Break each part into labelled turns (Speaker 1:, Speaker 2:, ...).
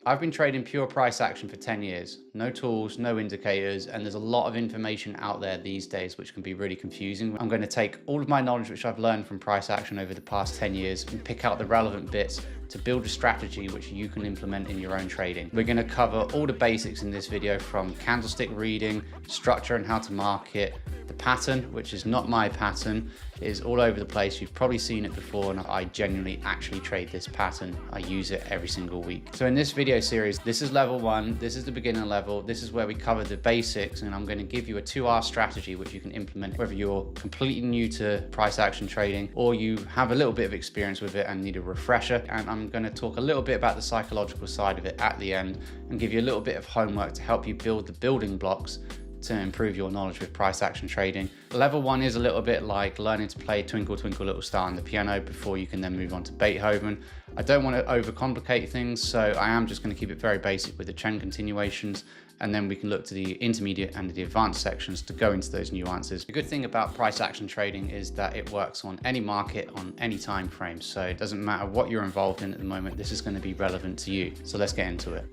Speaker 1: I've been trading pure price action for 10 years. No tools, no indicators, and there's a lot of information out there these days which can be really confusing. I'm going to take all of my knowledge which I've learned from price action over the past 10 years and pick out the relevant bits to build a strategy which you can implement in your own trading. We're going to cover all the basics in this video, from candlestick reading, structure and how to market, the pattern, which is not my pattern. It is all over the place. You've probably seen it before, and I genuinely actually trade this pattern. I use it every single week. So in this video series, this is level 1, this is the beginner level, this is where we cover the basics, and I'm going to give you a 2R strategy which you can implement whether you're completely new to price action trading or you have a little bit of experience with it and need a refresher. And I'm going to talk a little bit about the psychological side of it at the end and give you a little bit of homework to help you build the building blocks to improve your knowledge with price action trading. Level 1 is a little bit like learning to play Twinkle Twinkle Little Star on the piano before you can then move on to Beethoven. I don't want to overcomplicate things, so I am just going to keep it very basic with the trend continuations, and then we can look to the intermediate and the advanced sections to go into those nuances. The good thing about price action trading is that it works on any market, on any time frame, so it doesn't matter what you're involved in at the moment, this is going to be relevant to you. So let's get into it.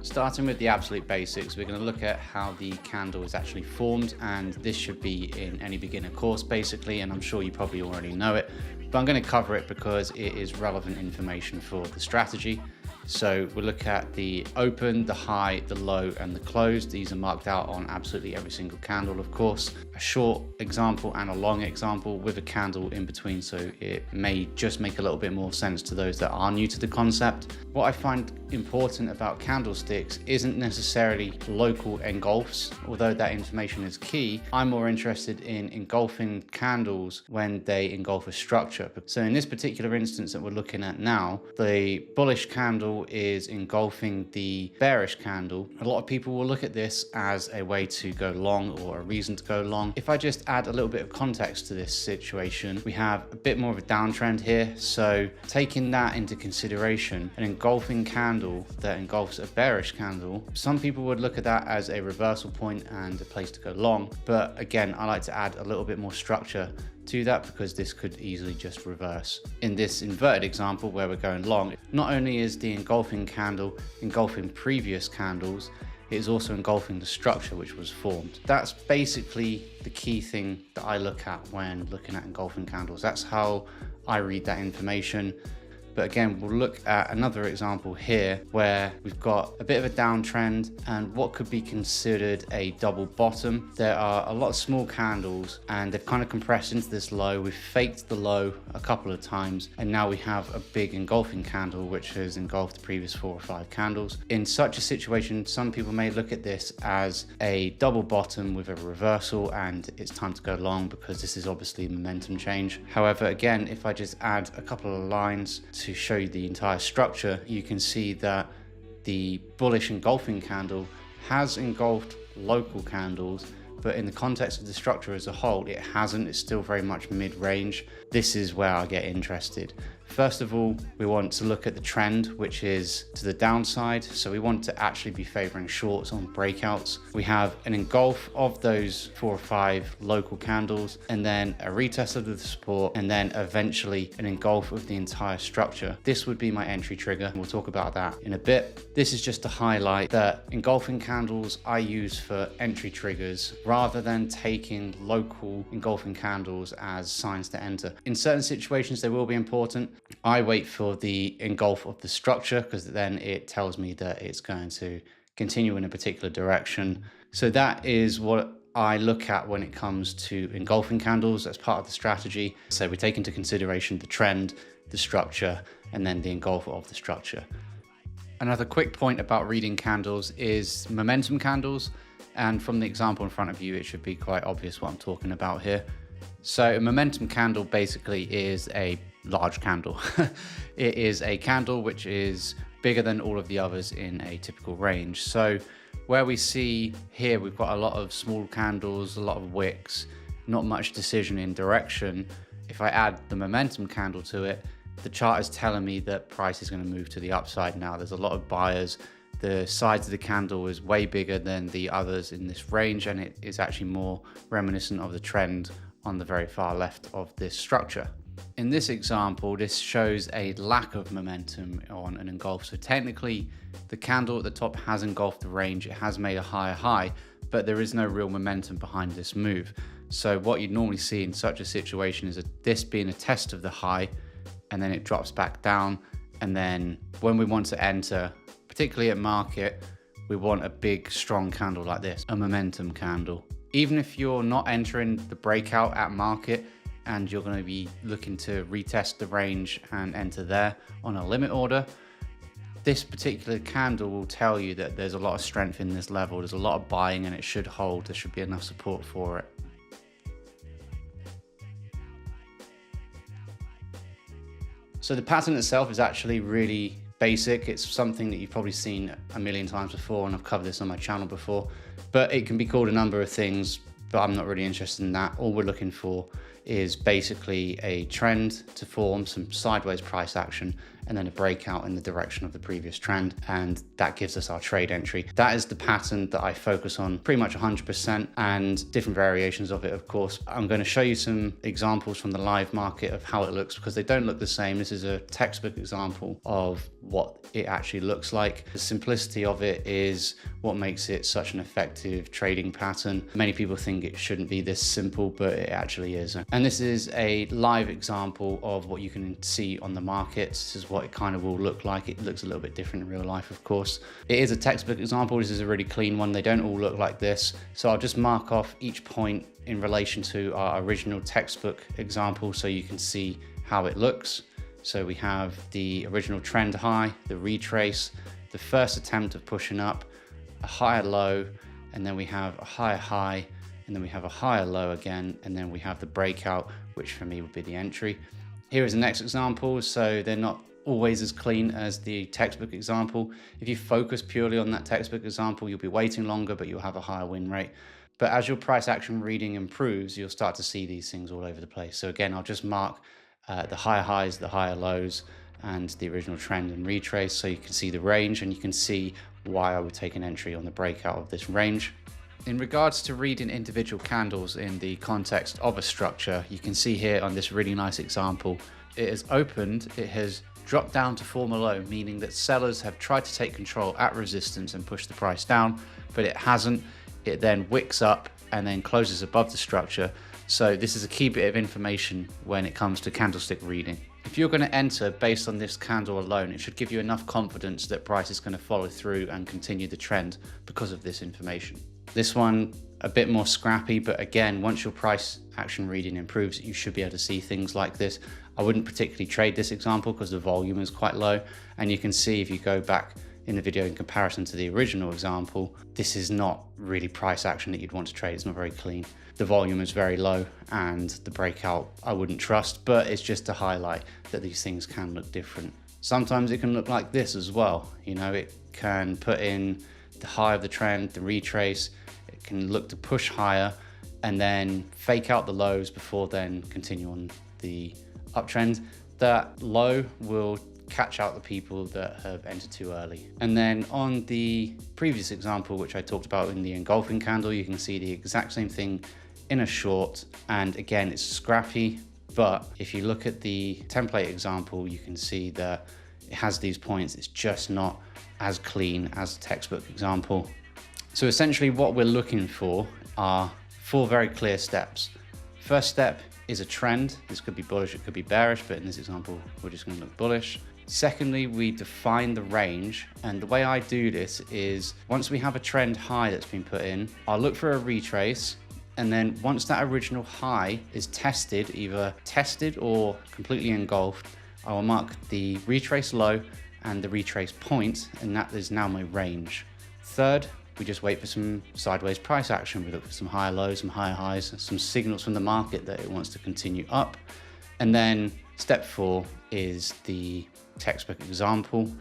Speaker 1: Starting with the absolute basics, we're going to look at how the candle is actually formed, and this should be in any beginner course basically, and I'm sure you probably already know it, but I'm going to cover it because it is relevant information for the strategy. So we'll look at the open, the high, the low, and the close. These are marked out on absolutely every single candle, of course. A short example and a long example with a candle in between, so it may just make a little bit more sense to those that are new to the concept. What I find important about candlesticks isn't necessarily local engulfs, although that information is key. I'm more interested in engulfing candles when they engulf a structure. So in this particular instance that we're looking at now, the bullish candle is engulfing the bearish candle. A lot of people will look at this as a way to go long or a reason to go long. If I just add a little bit of context to this situation, we have a bit more of a downtrend here. So taking that into consideration, an engulfing candle that engulfs a bearish candle, some people would look at that as a reversal point and a place to go long. But again, I like to add a little bit more structure to that because this could easily just reverse. In this inverted example where we're going long, not only is the engulfing candle engulfing previous candles, it is also engulfing the structure which was formed. That's basically the key thing that I look at when looking at engulfing candles. That's how I read that information. But again, we'll look at another example here where we've got a bit of a downtrend and what could be considered a double bottom. There are a lot of small candles and they've kind of compressed into this low. We've faked the low a couple of times and now we have a big engulfing candle which has engulfed the previous 4 or 5 candles. In such a situation, some people may look at this as a double bottom with a reversal and it's time to go long because this is obviously a momentum change. However, again, if I just add a couple of lines to show you the entire structure, you can see that the bullish engulfing candle has engulfed local candles, but in the context of the structure as a whole, it hasn't. It's still very much mid-range. This is where I get interested. First of all, we want to look at the trend, which is to the downside. So we want to actually be favoring shorts on breakouts. We have an engulf of those 4 or 5 local candles, and then a retest of the support, and then eventually an engulf of the entire structure. This would be my entry trigger. We'll talk about that in a bit. This is just to highlight that engulfing candles I use for entry triggers rather than taking local engulfing candles as signs to enter. In certain situations, they will be important. I wait for the engulf of the structure because then it tells me that it's going to continue in a particular direction. So that is what I look at when it comes to engulfing candles as part of the strategy. So we take into consideration the trend, the structure, and then the engulf of the structure. Another quick point about reading candles is momentum candles. And from the example in front of you, it should be quite obvious what I'm talking about here. So a momentum candle basically is a large candle. It is a candle which is bigger than all of the others in a typical range. So where we see here, we've got a lot of small candles, a lot of wicks, not much decision in direction. If I add the momentum candle to it, the chart is telling me that price is going to move to the upside now. There's a lot of buyers. The sides of the candle is way bigger than the others in this range, and it is actually more reminiscent of the trend on the very far left of this structure. In this example, this shows a lack of momentum on an engulf. So technically, the candle at the top has engulfed the range, it has made a higher high, but there is no real momentum behind this move. So what you'd normally see in such a situation is this being a test of the high, and then it drops back down. And then when we want to enter, particularly at market, we want a big, strong candle like this, a momentum candle. Even if you're not entering the breakout at market, and you're going to be looking to retest the range and enter there on a limit order, this particular candle will tell you that there's a lot of strength in this level. There's a lot of buying and it should hold. There should be enough support for it. So the pattern itself is actually really basic. It's something that you've probably seen a million times before, and I've covered this on my channel before, but it can be called a number of things, but I'm not really interested in that. All we're looking for is basically a trend to form, some sideways price action, and then a breakout in the direction of the previous trend, and that gives us our trade entry. That is the pattern that I focus on pretty much 100%, and different variations of it, of course. I'm going to show you some examples from the live market of how it looks, because they don't look the same. This is a textbook example of what it actually looks like. The simplicity of it is what makes it such an effective trading pattern. Many people think it shouldn't be this simple, but it actually is. And this is a live example of what you can see on the markets. This is what it kind of will look like. It looks a little bit different in real life, of course. It is a textbook example. This is a really clean one. They don't all look like this. So I'll just mark off each point in relation to our original textbook example so you can see how it looks. So we have the original trend high, the retrace, the first attempt of pushing up, a higher low, and then we have a higher high, and then we have a higher low again, and then we have the breakout, which for me would be the entry. Here is the next example. So they're not always as clean as the textbook example. If you focus purely on that textbook example, you'll be waiting longer, but you'll have a higher win rate. But as your price action reading improves, you'll start to see these things all over the place. So again, I'll just mark the higher highs, the higher lows, and the original trend and retrace, so you can see the range and you can see why I would take an entry on the breakout of this range. In regards to reading individual candles in the context of a structure, you can see here on this really nice example, it has opened, it has dropped down to form a low, meaning that sellers have tried to take control at resistance and push the price down, but it hasn't. It then wicks up and then closes above the structure. So this is a key bit of information when it comes to candlestick reading. If you're going to enter based on this candle alone, it should give you enough confidence that price is going to follow through and continue the trend because of this information. This one, a bit more scrappy, but again, once your price action reading improves, you should be able to see things like this. I wouldn't particularly trade this example because the volume is quite low. And you can see if you go back in the video in comparison to the original example, this is not really price action that you'd want to trade. It's not very clean. The volume is very low and the breakout I wouldn't trust, but it's just to highlight that these things can look different. Sometimes it can look like this as well. You know, it can put in the high of the trend, the retrace, it can look to push higher and then fake out the lows before then continue on the uptrend. That low will catch out the people that have entered too early. And then on the previous example, which I talked about in the engulfing candle, you can see the exact same thing in a short. And again, it's scrappy, but if you look at the template example, you can see that it has these points. It's just not as clean as the textbook example. So essentially what we're looking for are 4 very clear steps. First step is a trend. This could be bullish, it could be bearish, but in this example, we're just going to look bullish. Secondly, we define the range, and the way I do this is once we have a trend high that's been put in, I'll look for a retrace, and then once that original high is tested, either tested or completely engulfed, I will mark the retrace low and the retrace point, and that is now my range. Third, we just wait for some sideways price action. We look for some higher lows, some higher highs, some signals from the market that it wants to continue up. And then step 4 is the textbook example,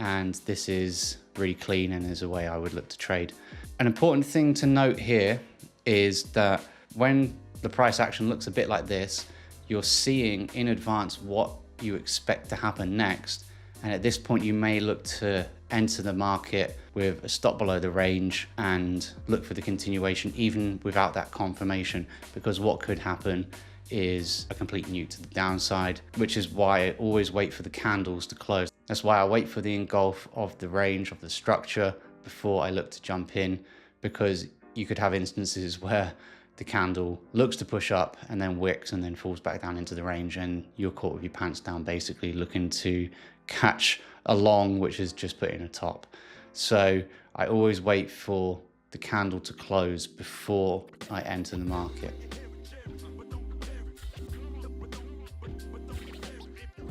Speaker 1: and this is really clean and is a way I would look to trade. An important thing to note here is that when the price action looks a bit like this, you're seeing in advance what you expect to happen next, and at this point you may look to enter the market with a stop below the range and look for the continuation even without that confirmation, because what could happen is a complete nuke to the downside, which is why I always wait for the candles to close. That's why I wait for the engulf of the range of the structure before I look to jump in, because you could have instances where the candle looks to push up and then wicks and then falls back down into the range, and you're caught with your pants down, basically looking to catch a long which is just put in a top. So I always wait for the candle to close before I enter the market.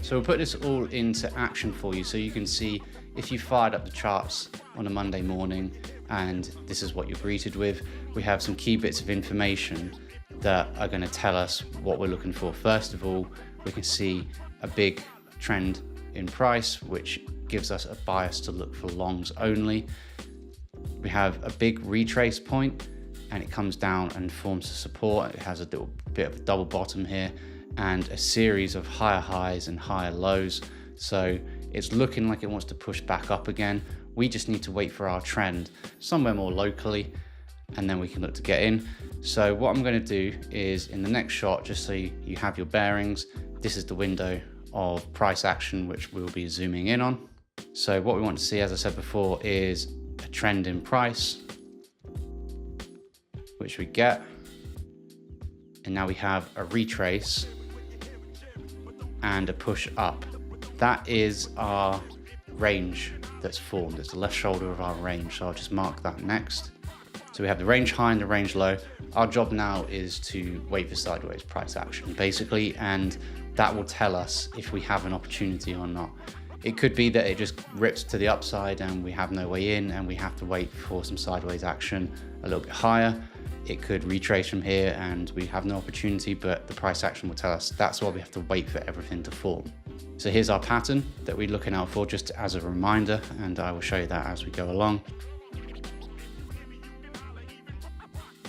Speaker 1: So we'll put this all into action for you so you can see if you fired up the charts on a Monday morning and this is what you're greeted with. We have some key bits of information that are going to tell us what we're looking for. First of all, we can see a big trend in price, which gives us a bias to look for longs only. We have a big retrace point and it comes down and forms a support. It has a little bit of a double bottom here and a series of higher highs and higher lows. So it's looking like it wants to push back up again. We just need to wait for our trend somewhere more locally and then we can look to get in. So what I'm going to do is in the next shot, just so you have your bearings, this is the window of price action which we'll be zooming in on. So what we want to see, as I said before, is a trend in price, which we get. And now we have a retrace and a push up. That is our range that's formed. It's the left shoulder of our range. So I'll just mark that next. So we have the range high and the range low. Our job now is to wait for sideways price action, basically, and that will tell us if we have an opportunity or not. It could be that it just rips to the upside and we have no way in and we have to wait for some sideways action a little bit higher. It could retrace from here and we have no opportunity, but the price action will tell us. That's why we have to wait for everything to form. So here's our pattern that we're looking out for, just as a reminder, and I will show you that as we go along.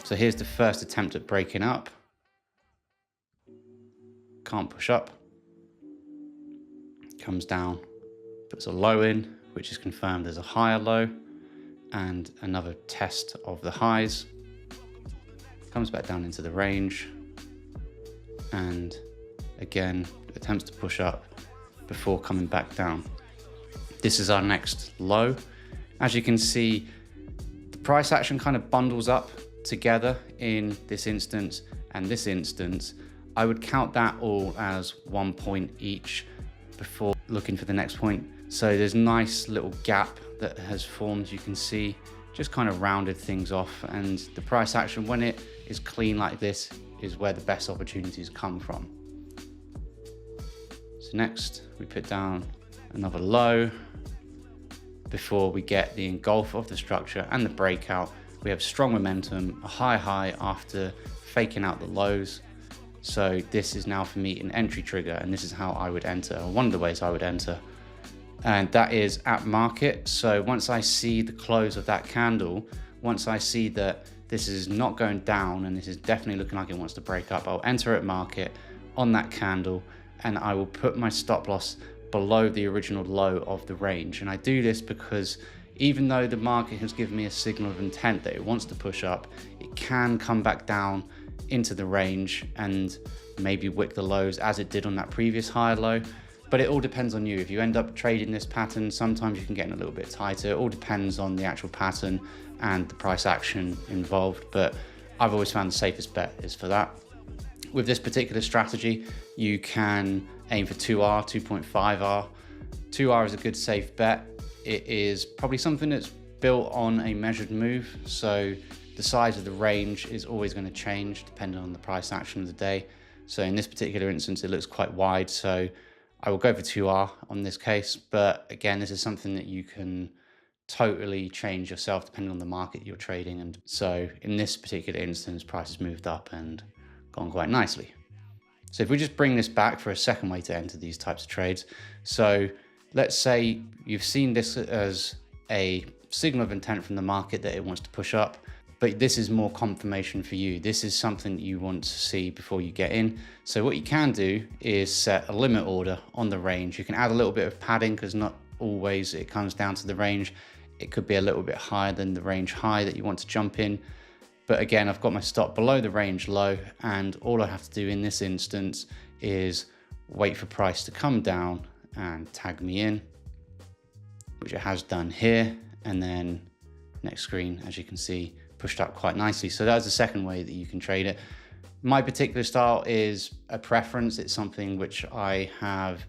Speaker 1: So here's the first attempt at breaking up. Can't push up. Comes down, puts a low in, which is confirmed as a higher low, and another test of the highs. Comes back down into the range, and again attempts to push up before coming back down. This is our next low. As you can see, the price action kind of bundles up together in this instance and this instance. I would count that all as 1 point each before looking for the next point. So there's a nice little gap that has formed, you can see, just kind of rounded things off, and the price action, when it is clean like this, is where the best opportunities come from. So next we put down another low before we get the engulf of the structure and the breakout. We have strong momentum, a high high after faking out the lows. So this is now for me an entry trigger, and this is how I would enter, or one of the ways I would enter. And that is at market. So once I see the close of that candle, once I see that this is not going down and this is definitely looking like it wants to break up, I'll enter at market on that candle and I will put my stop loss below the original low of the range. And I do this because even though the market has given me a signal of intent that it wants to push up, it can come back down into the range and maybe wick the lows as it did on that previous higher low. But it all depends on you. If you end up trading this pattern, sometimes you can get in a little bit tighter. It all depends on the actual pattern and the price action involved. But I've always found the safest bet is for that. With this particular strategy, you can aim for 2R, 2.5R. 2R is a good safe bet. It is probably something that's built on a measured move. So the size of the range is always going to change depending on the price action of the day. So in this particular instance, it looks quite wide. So I will go for 2R on this case, but again, this is something that you can totally change yourself depending on the market you're trading. And so in this particular instance, price has moved up and gone quite nicely. So if we just bring this back for a second way to enter these types of trades. So let's say you've seen this as a signal of intent from the market that it wants to push up, but this is more confirmation for you. This is something you want to see before you get in. So what you can do is set a limit order on the range. You can add a little bit of padding because not always it comes down to the range. It could be a little bit higher than the range high that you want to jump in. But again, I've got my stop below the range low, and all I have to do in this instance is wait for price to come down and tag me in, which it has done here. And then next screen, as you can see, pushed up quite nicely. So that's the second way that you can trade it. My particular style is a preference. It's something which I have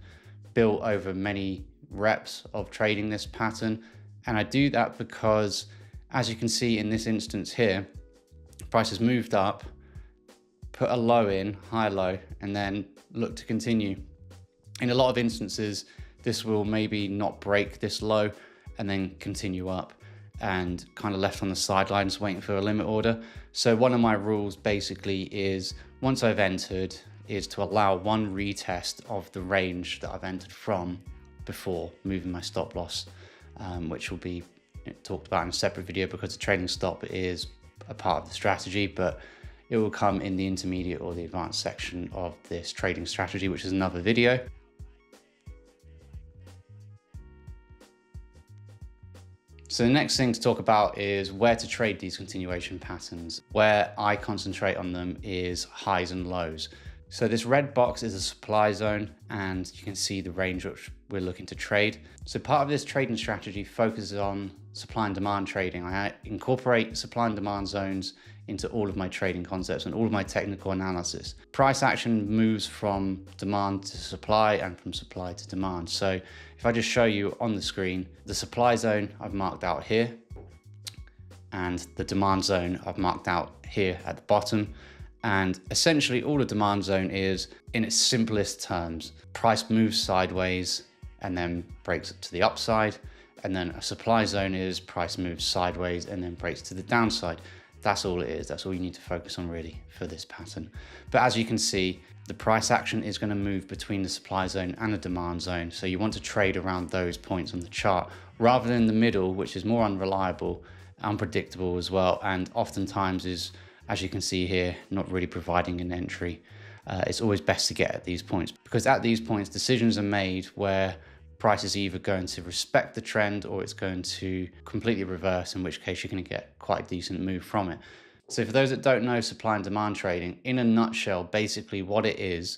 Speaker 1: built over many reps of trading this pattern. And I do that because, as you can see in this instance here, price has moved up, put a low in, high low, and then look to continue. In a lot of instances, this will maybe not break this low and then continue up, and kind of left on the sidelines waiting for a limit order. So one of my rules basically is, once I've entered, is to allow one retest of the range that I've entered from before moving my stop loss, which will be talked about in a separate video because the trading stop is a part of the strategy, but it will come in the intermediate or the advanced section of this trading strategy, which is another video. So the next thing to talk about is where to trade these continuation patterns. Where I concentrate on them is highs and lows. So this red box is a supply zone, and you can see the range which we're looking to trade. So part of this trading strategy focuses on supply and demand trading. I incorporate supply and demand zones into all of my trading concepts and all of my technical analysis. Price action moves from demand to supply and from supply to demand. So if I just show you on the screen, the supply zone I've marked out here, and the demand zone I've marked out here at the bottom. And essentially all the demand zone is, in its simplest terms, price moves sideways and then breaks to the upside. And then a supply zone is price moves sideways and then breaks to the downside. That's all it is. That's all you need to focus on really for this pattern. But as you can see, the price action is going to move between the supply zone and the demand zone. So you want to trade around those points on the chart rather than the middle, which is more unreliable, unpredictable as well, and oftentimes is, as you can see here, not really providing an entry. It's always best to get at these points, because at these points decisions are made where price is either going to respect the trend or it's going to completely reverse, in which case you're going to get quite a decent move from it. So for those that don't know supply and demand trading, in a nutshell, basically what it is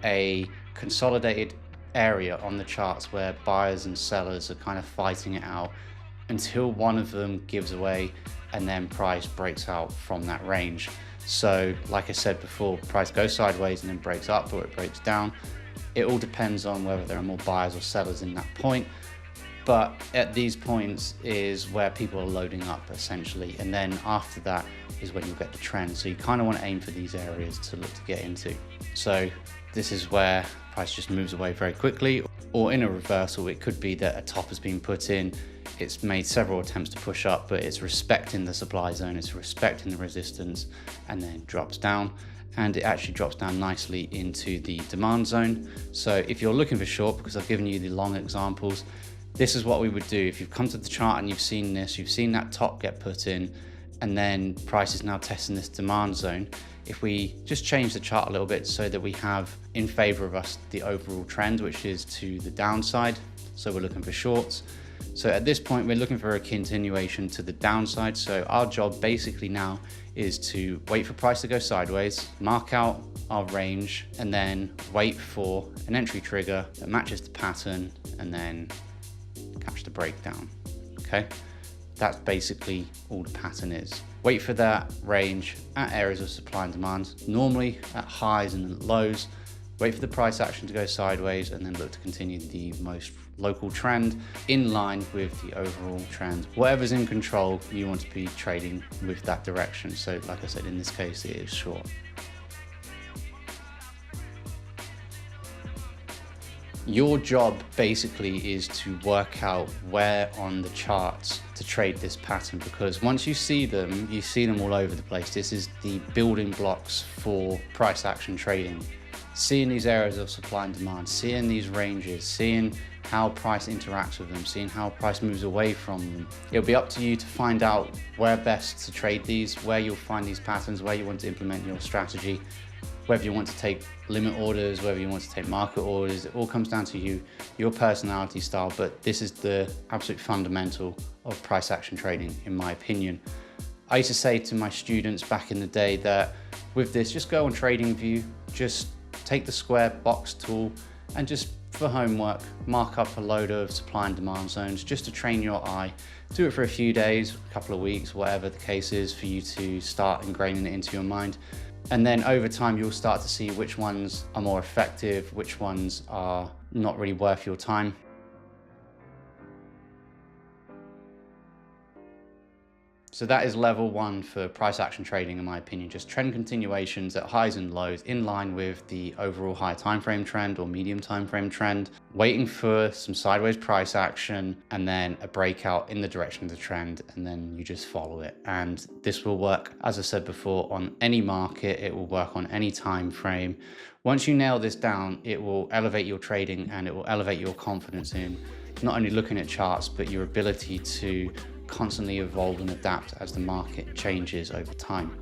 Speaker 1: a consolidated area on the charts where buyers and sellers are kind of fighting it out until one of them gives away and then price breaks out from that range. So like I said before, price goes sideways and then breaks up, or it breaks down. It all depends on whether there are more buyers or sellers in that point. But at these points is where people are loading up essentially. And then after that is when you get the trend. So you kind of want to aim for these areas to look to get into. So this is where price just moves away very quickly, or in a reversal, it could be that a top has been put in. It's made several attempts to push up, but it's respecting the supply zone, it's respecting the resistance, and then drops down. And it actually drops down nicely into the demand zone. So if you're looking for short, because I've given you the long examples, this is what we would do. If you've come to the chart and you've seen this, you've seen that top get put in, and then price is now testing this demand zone. If we just change the chart a little bit so that we have in favor of us the overall trend, which is to the downside. So we're looking for shorts. So at this point, we're looking for a continuation to the downside. So our job basically now is to wait for price to go sideways, mark out our range, and then wait for an entry trigger that matches the pattern, and then catch the breakdown. Okay, that's basically all the pattern is. Wait for that range at areas of supply and demand, normally at highs and lows. Wait for the price action to go sideways, and then look to continue the most local trend in line with the overall trend. Whatever's in control, you want to be trading with that direction. So like I said, in this case, it is short. Your job basically is to work out where on the charts to trade this pattern, because once you see them all over the place. This is the building blocks for price action trading. Seeing these areas of supply and demand, seeing these ranges, seeing how price interacts with them, seeing how price moves away from them. It'll be up to you to find out where best to trade these, where you'll find these patterns, where you want to implement your strategy, whether you want to take limit orders, whether you want to take market orders. It all comes down to you, your personality style, but this is the absolute fundamental of price action trading, in my opinion. I used to say to my students back in the day that with this, just go on TradingView, just take the square box tool and just for homework, mark up a load of supply and demand zones just to train your eye. Do it for a few days, a couple of weeks, whatever the case is for you to start ingraining it into your mind. And then over time, you'll start to see which ones are more effective, which ones are not really worth your time. So that is level 1 for price action trading, in my opinion, just trend continuations at highs and lows in line with the overall high time frame trend or medium time frame trend, waiting for some sideways price action and then a breakout in the direction of the trend, and then you just follow it. And this will work, as I said before, on any market. It will work on any time frame. Once you nail this down, it will elevate your trading and it will elevate your confidence in not only looking at charts, but your ability to constantly evolve and adapt as the market changes over time.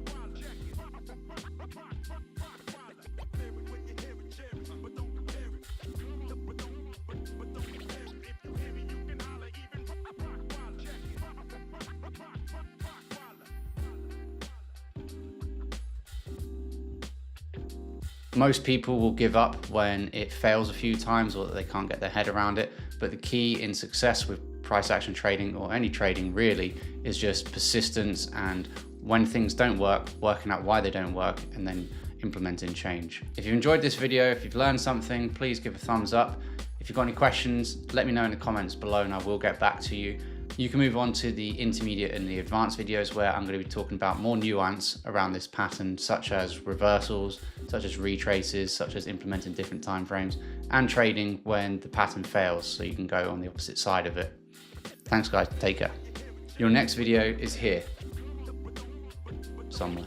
Speaker 1: Most people will give up when it fails a few times or that they can't get their head around it, but the key in success with price action trading or any trading really is just persistence, and when things don't work, working out why they don't work and then implementing change. If you enjoyed this video, if you've learned something, please give a thumbs up. If you've got any questions, let me know in the comments below and I will get back to you. You can move on to the intermediate and the advanced videos where I'm going to be talking about more nuance around this pattern, such as reversals, such as retraces, such as implementing different time frames, and trading when the pattern fails, so you can go on the opposite side of it. Thanks guys, take care. Your next video is here somewhere.